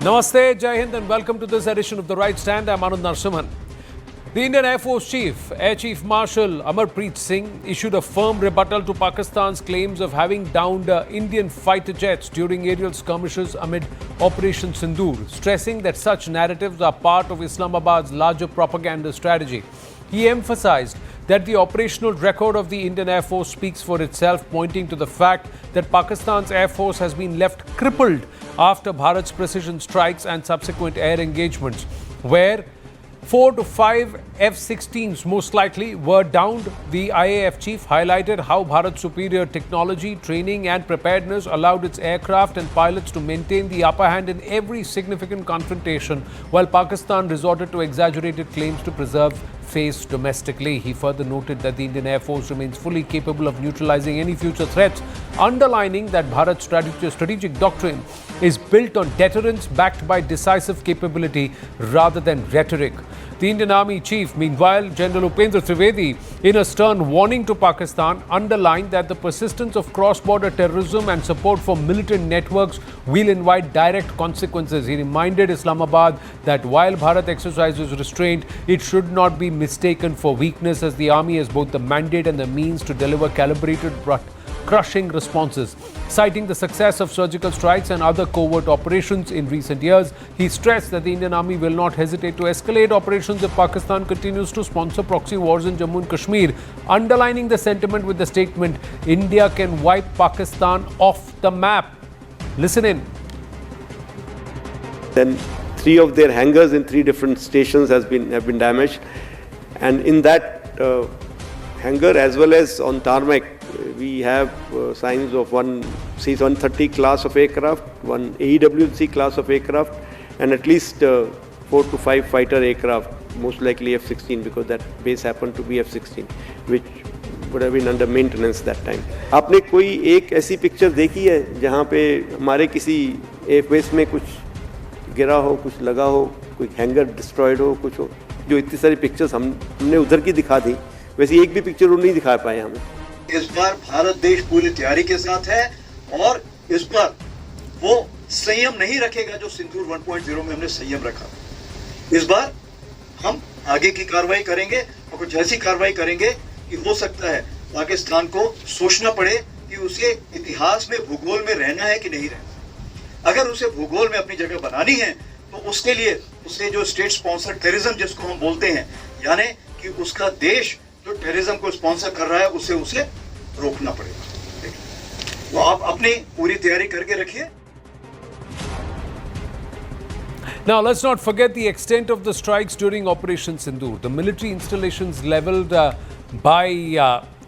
Namaste, Jai Hind and welcome to this edition of The Right Stand. I'm Anand Narasimhan. The Indian Air Force Chief, Air Chief Marshal Singh issued a firm rebuttal to Pakistan's claims of having downed Indian fighter jets during aerial skirmishes amid Operation Sindoor, stressing that such narratives are part of Islamabad's larger propaganda strategy. He emphasized that the operational record of the Indian Air Force speaks for itself, pointing to the fact that Pakistan's Air Force has been left crippled after Bharat's precision strikes and subsequent air engagements, where 4 to 5 F-16s most likely were downed. The IAF chief highlighted how Bharat's superior technology, training and preparedness allowed its aircraft and pilots to maintain the upper hand in every significant confrontation, while Pakistan resorted to exaggerated claims to preserve face domestically. He further noted that the Indian Air Force remains fully capable of neutralizing any future threats, underlining that Bharat's strategic doctrine is built on deterrence backed by decisive capability rather than rhetoric. The Indian Army Chief, meanwhile, General Upendra Trivedi, in a stern warning to Pakistan, underlined that the persistence of cross-border terrorism and support for militant networks will invite direct consequences. He reminded Islamabad that while Bharat exercises restraint, it should not be mistaken for weakness, as the army has both the mandate and the means to deliver calibrated but crushing responses. Citing the success of surgical strikes and other covert operations in recent years, he stressed that the Indian Army will not hesitate to escalate operations if Pakistan continues to sponsor proxy wars in Jammu and Kashmir, underlining the sentiment with the statement, "India can wipe Pakistan off the map." Listen in. Then 3 of their hangars in 3 different stations have been damaged, and in that hangar as well as on tarmac, we have signs of one C-130 class of aircraft, one AEWC class of aircraft, and at least 4 to 5 fighter aircraft, most likely F-16, because that base happened to be F-16, which would have been under maintenance that time. आपने कोई एक ऐसी picture देखी है जहाँ पे हमारे किसी एयरबेस में कुछ गिरा हो, कुछ लगा हो, कोई हैंगर डिस्ट्रॉयड हो, कुछ हो? जो इतनी सारी पिक्चर्स हमने उधर की दिखा दी, वैसे एक भी पिक्चर वो नहीं दिखा पाए हमें। इस बार भारत देश पूरी तैयारी के साथ है और इस पर वो संयम नहीं रखेगा जो सिंदूर 1.0 में हमने संयम रखा। इस बार हम आगे की कार्रवाई करेंगे और कुछ ऐसी कार्रवाई करेंगे कि हो सकता है पाकिस्तान को सोचना पड़े कि उसे इतिहास में भूगोल में रहना है कि नहीं रहना। अगर उसे भूगोल में अपनी जगह बनानी है तो उसके लिए उसे जो स्टेट स्पॉन्सर्ड टेररिज्म जिसको हम बोलते हैं, यानी कि उसका देश जो टेररिज्म को स्पॉन्सर कर रहा है उसे रोकना पड़ेगा। वो आप अपनी पूरी तैयारी करके रखिए। Now, let's not forget the extent of the strikes during Operation Sindoor. The military installations leveled by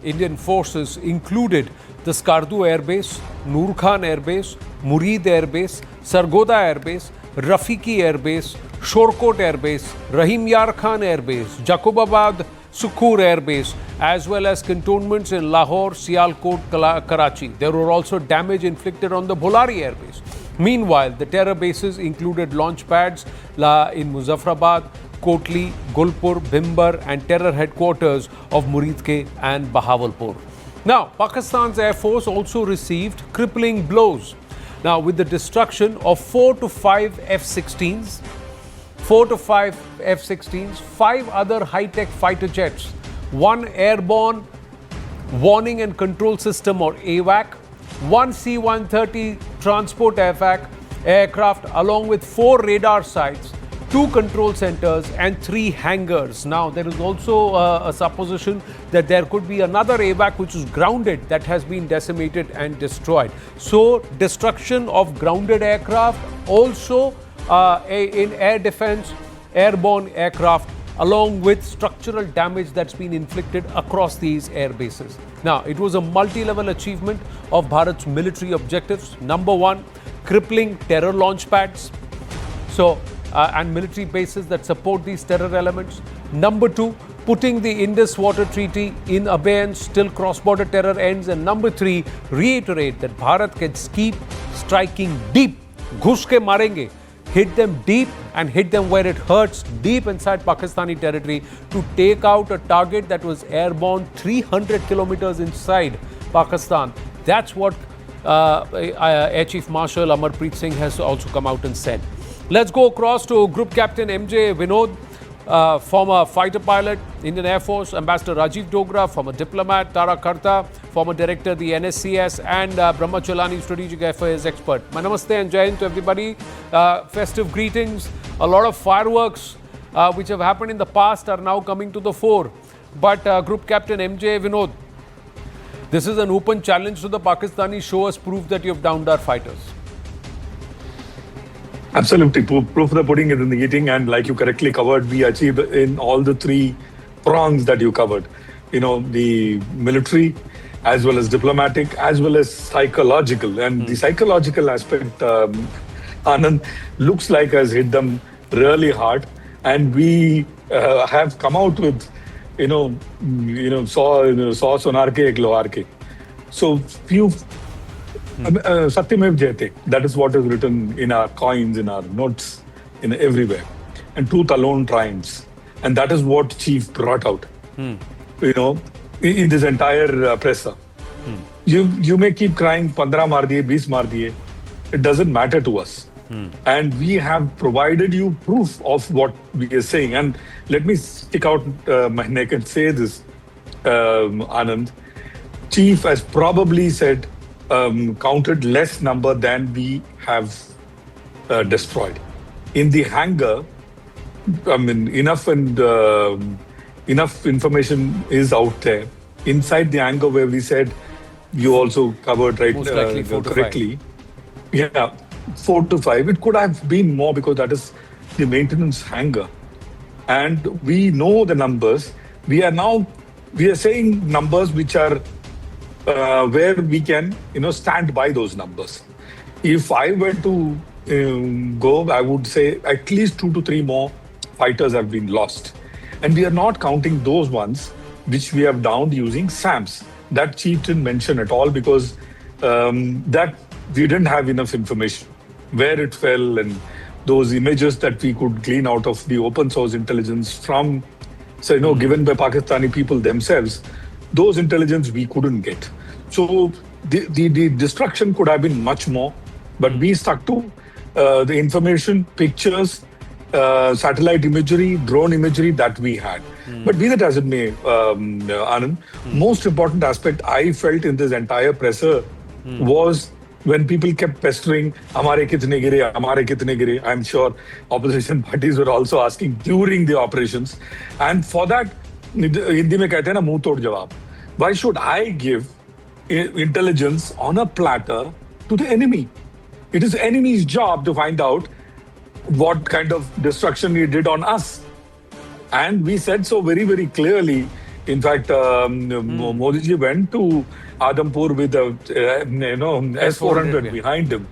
Indian forces included the Skardu Air Base, Noor Khan Air Base, Murid Air Base, Sargoda Air Base, Rafiki Air Base, Shorkot Air Base, Rahim Yar Khan Air Base, Jacobabad Sukhur Air Base, as well as cantonments in Lahore, Sialkot, Karachi. There were also damage inflicted on the Bholari Air Base. Meanwhile, the terror bases included launch pads in Muzaffarabad, Kotli, Gulpur, Bhimbar and terror headquarters of Muridke and Bahawalpur. Now, Pakistan's Air Force also received crippling blows. Now, with the destruction of 4 to 5 F-16s, 5 other high-tech fighter jets, 1 airborne warning and control system or AWAC, 1 C-130 transport aircraft along with 4 radar sites, 2 control centers and 3 hangars. Now, there is also a supposition that there could be another AWAC which is grounded that has been decimated and destroyed. So, destruction of grounded aircraft, also in air defense, airborne aircraft, along with structural damage that's been inflicted across these air bases. Now, it was a multi-level achievement of Bharat's military objectives. Number 1, crippling terror launch pads and military bases that support these terror elements. Number 2, putting the Indus Water Treaty in abeyance till cross-border terror ends. And number 3, reiterate that Bharat can keep striking deep, घुस के मारेंगे, hit them deep and hit them where it hurts, deep inside Pakistani territory, to take out a target that was airborne 300 kilometers inside Pakistan. That's what Air Chief Marshal Singh has also come out and said. Let's go across to Group Captain MJ Vinod, former fighter pilot, Indian Air Force, Ambassador Rajiv Dogra, former diplomat, Tara Karta, former director, the NSCS, and Brahma Chalani, strategic affairs expert. My namaste and jai hind to everybody. Festive greetings. A lot of fireworks which have happened in the past are now coming to the fore. But Group Captain MJ Vinod, this is an open challenge to the Pakistani. Show us proof that you have downed our fighters. Absolutely. Proof of the pudding is in the eating. And like you correctly covered, we achieved in all the three prongs that you covered. You know, the military, as well as diplomatic, as well as psychological. And the psychological aspect, Anand, looks like has hit them really hard. And we have come out with, saw sonar ke ek lohar ke. So few Satyamev Jayate. That is what is written in our coins, in our notes, in everywhere. And truth alone triumphs. And that is what Chief brought out, in this entire presser. You may keep crying, 15 maar diye, 20 maar diye. It doesn't matter to us. And we have provided you proof of what we are saying. And let me stick out my neck and say this, Anand. Chief has probably said, counted less number than we have destroyed. In the hangar, I mean, enough information is out there. Inside the hangar where we said, you also covered right Most likely 4 to correctly. 5. Yeah, 4 to 5. It could have been more because that is the maintenance hangar. And we know the numbers. We are saying numbers which are where we can, stand by those numbers. If I were to go, I would say at least 2 to 3 more fighters have been lost. And we are not counting those ones which we have downed using SAMs. That Chief didn't mention at all because that we didn't have enough information where it fell and those images that we could glean out of the open source intelligence from, given by Pakistani people themselves. Those intelligence we couldn't get. So the destruction could have been much more, but we stuck to the information, pictures, satellite imagery, drone imagery that we had. But be that as it may, Anand, most important aspect I felt in this entire presser was when people kept pestering, "Hamare kitne gire?" I'm sure opposition parties were also asking during the operations. And for that, Hindi mein kehte hain na, muh tod jawab. Why should I give intelligence on a platter to the enemy? It is enemy's job to find out what kind of destruction he did on us. And we said so very, very clearly. In fact, Modi ji went to Adampur with a S-400 behind him.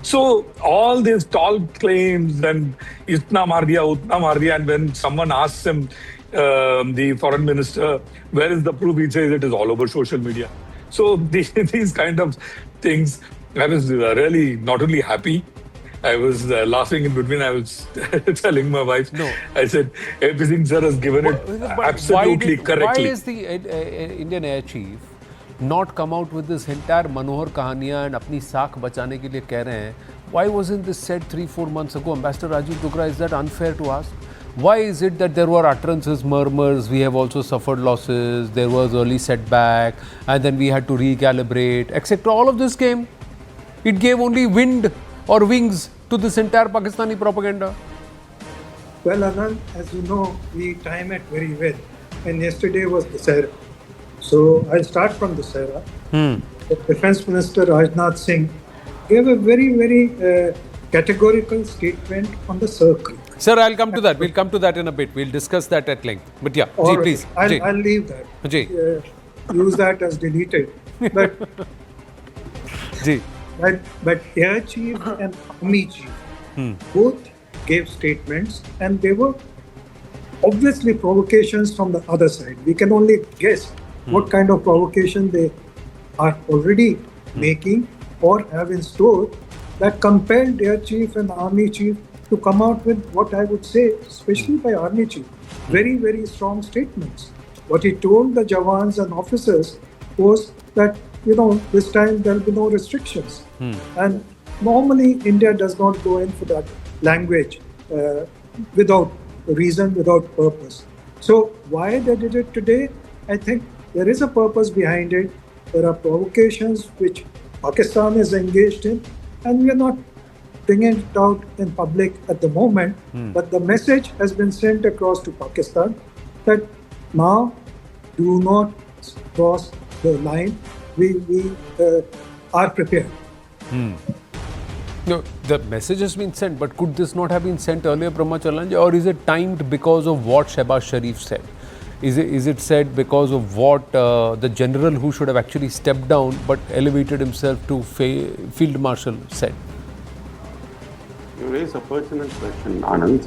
So all these tall claims and itna maar diya, and when someone asks him, the foreign minister, where is the proof? He says it is all over social media. So these kind of things, I was really not only happy, I was laughing in between. I was telling my wife, I said, everything sir has given it absolutely correctly. Why is the Indian Air Chief not come out with this entire Manohar kahaniyan and apni saakh bachane ke liye keh rahe hain? Why wasn't this said 3-4 months ago? Ambassador Rajiv Dogra, is that unfair to ask? Why is it that there were utterances, murmurs, we have also suffered losses, there was early setback, and then we had to recalibrate, etc. All of this came. It gave only wind or wings to this entire Pakistani propaganda. Well, Anand, as you know, we time it very well. And yesterday was Dussehra. So I'll start from Dussehra. The Defence Minister Rajnath Singh gave a very, very categorical statement on the circle. Sir, I'll come to that. We'll come to that in a bit. We'll discuss that at length. But yeah, Ji, please. I'll leave that. Ji. Use that as deleted. But, Ji. but Air Chief and Army Chief both gave statements, and they were obviously provocations from the other side. We can only guess what kind of provocation they are already making or have in store that compelled Air Chief and Army Chief to come out with what I would say, especially by Army Chief, very, very strong statements. What he told the Jawans and officers was that, this time there will be no restrictions. And normally India does not go in for that language without reason, without purpose. So why they did it today? I think there is a purpose behind it. There are provocations which Pakistan is engaged in, and we are not bringing it out in public at the moment. But the message has been sent across to Pakistan that now do not cross the line. We are prepared. No, the message has been sent, but could this not have been sent earlier, Brahmacharya, or is it timed because of what Shehbaz Sharif said? Is it said because of what the general who should have actually stepped down but elevated himself to Field Marshal said? You raise a pertinent question, Anand.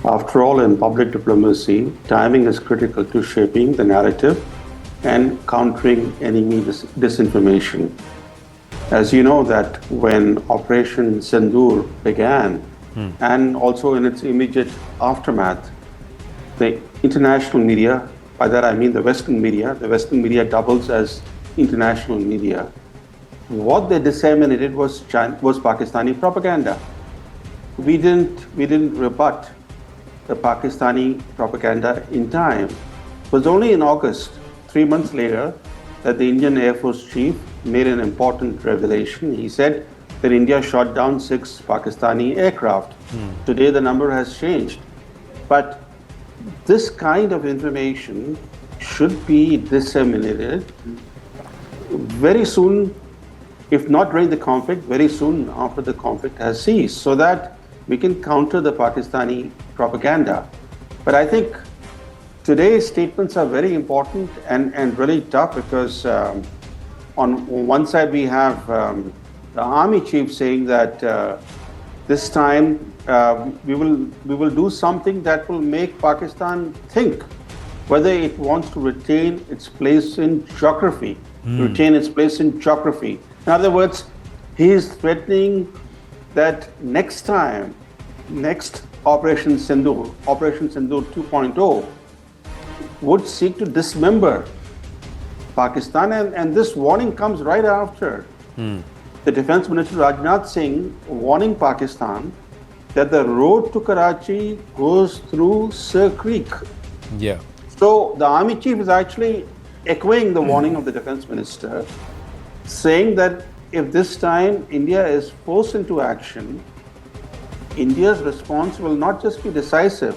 After all, in public diplomacy, timing is critical to shaping the narrative and countering enemy disinformation. As you know that when Operation Sindoor began, and also in its immediate aftermath, the international media, by that I mean the Western media doubles as international media. What they disseminated was Pakistani propaganda. We didn't rebut the Pakistani propaganda in time. It was only in August, 3 months later, that the Indian Air Force chief made an important revelation. He said that India shot down 6 Pakistani aircraft. Today the number has changed. But this kind of information should be disseminated very soon, if not during the conflict, very soon after the conflict has ceased, so that we can counter the Pakistani propaganda. But I think today's statements are very important and really tough because on one side we have the army chief saying that this time we will do something that will make Pakistan think whether it wants to retain its place in geography. In other words, he is threatening that next Operation Sindoor 2.0 would seek to dismember Pakistan, and this warning comes right after the Defense Minister Rajnath Singh warning Pakistan that the road to Karachi goes through Sir Creek. Yeah. So the army chief is actually echoing the warning of the defense minister, saying that if this time India is forced into action, India's response will not just be decisive.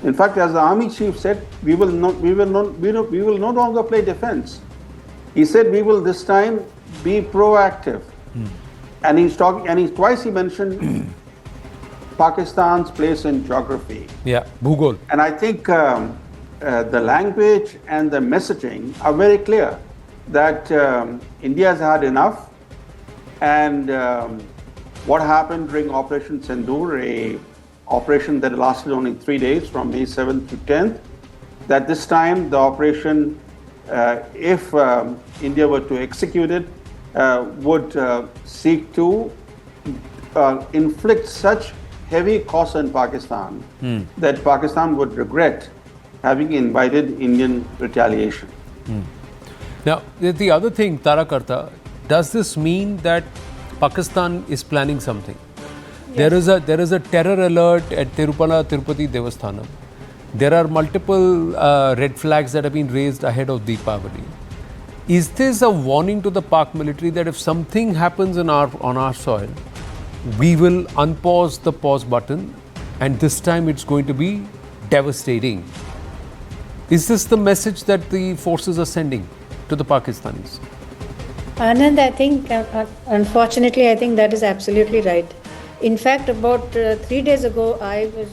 In fact, as the army chief said, we will no longer play defense. He said we will this time be proactive. And twice he mentioned Pakistan's place in geography. Yeah, Bhugol. And I think the language and the messaging are very clear that India has had enough. And what happened during Operation Sindoor, a operation that lasted only 3 days from May 7th to 10th, that this time the operation, if India were to execute it, would seek to inflict such heavy costs on Pakistan that Pakistan would regret having invited Indian retaliation. Now, the other thing, Tarakarta, does this mean that Pakistan is planning something? Yes. There is a terror alert at Tirupala Tirupati Devasthanam. There are multiple red flags that have been raised ahead of Deepavali. Is this a warning to the Pak military that if something happens on our soil, we will unpause the pause button, and this time it's going to be devastating? Is this the message that the forces are sending to the Pakistanis? Anand, I think, unfortunately, I think that is absolutely right. In fact, about 3 days ago, I was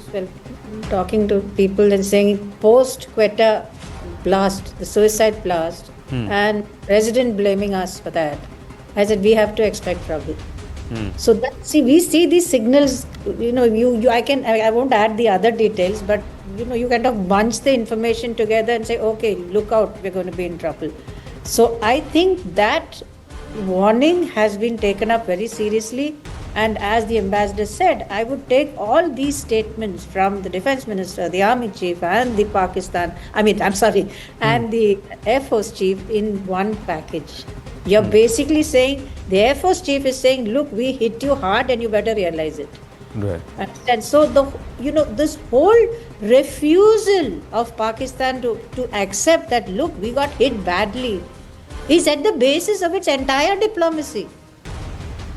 talking to people and saying post-Quetta blast, the suicide blast, and President blaming us for that. I said, we have to expect trouble. So we see these signals, I won't add the other details, but you kind of bunch the information together and say, okay, look out, we're going to be in trouble. So I think that warning has been taken up very seriously. And as the ambassador said, I would take all these statements from the defense minister, the army chief, and the and the Air Force chief in one package. You're basically saying, the Air Force chief is saying, look, we hit you hard and you better realize it. Right. And so this whole refusal of Pakistan to accept that, look, we got hit badly, is at the basis of its entire diplomacy.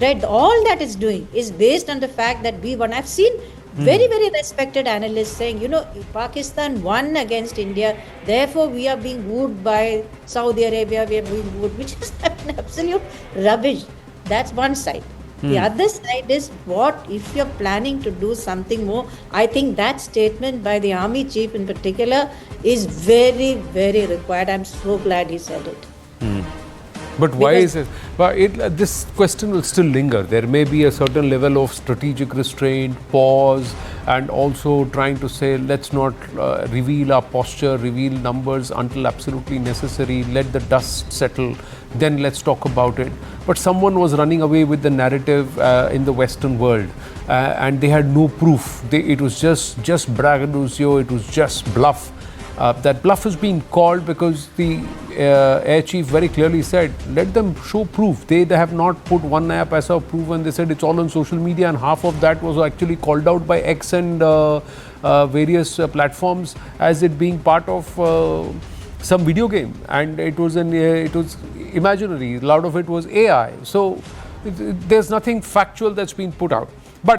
Right? All that it's doing is based on the fact that we won. I've seen very, very respected analysts saying, Pakistan won against India, therefore we are being wooed by Saudi Arabia, we are being wooed, which is an absolute rubbish. That's one side. The other side is, what if you're planning to do something more? I think that statement by the army chief in particular is very, very required. I'm so glad he said it. But why is it? But this question will still linger. There may be a certain level of strategic restraint, pause, and also trying to say, let's not reveal our posture, reveal numbers until absolutely necessary. Let the dust settle. Then let's talk about it. But someone was running away with the narrative in the Western world, and they had no proof. It was just braggadocio. It was just bluff. That bluff is being called because the air chief very clearly said, let them show proof. They have not put one naya paisa of proof, and they said it's all on social media, and half of that was actually called out by X and various platforms as it being part of some video game, and it was imaginary. A lot of it was AI. So there's nothing factual that's been put out.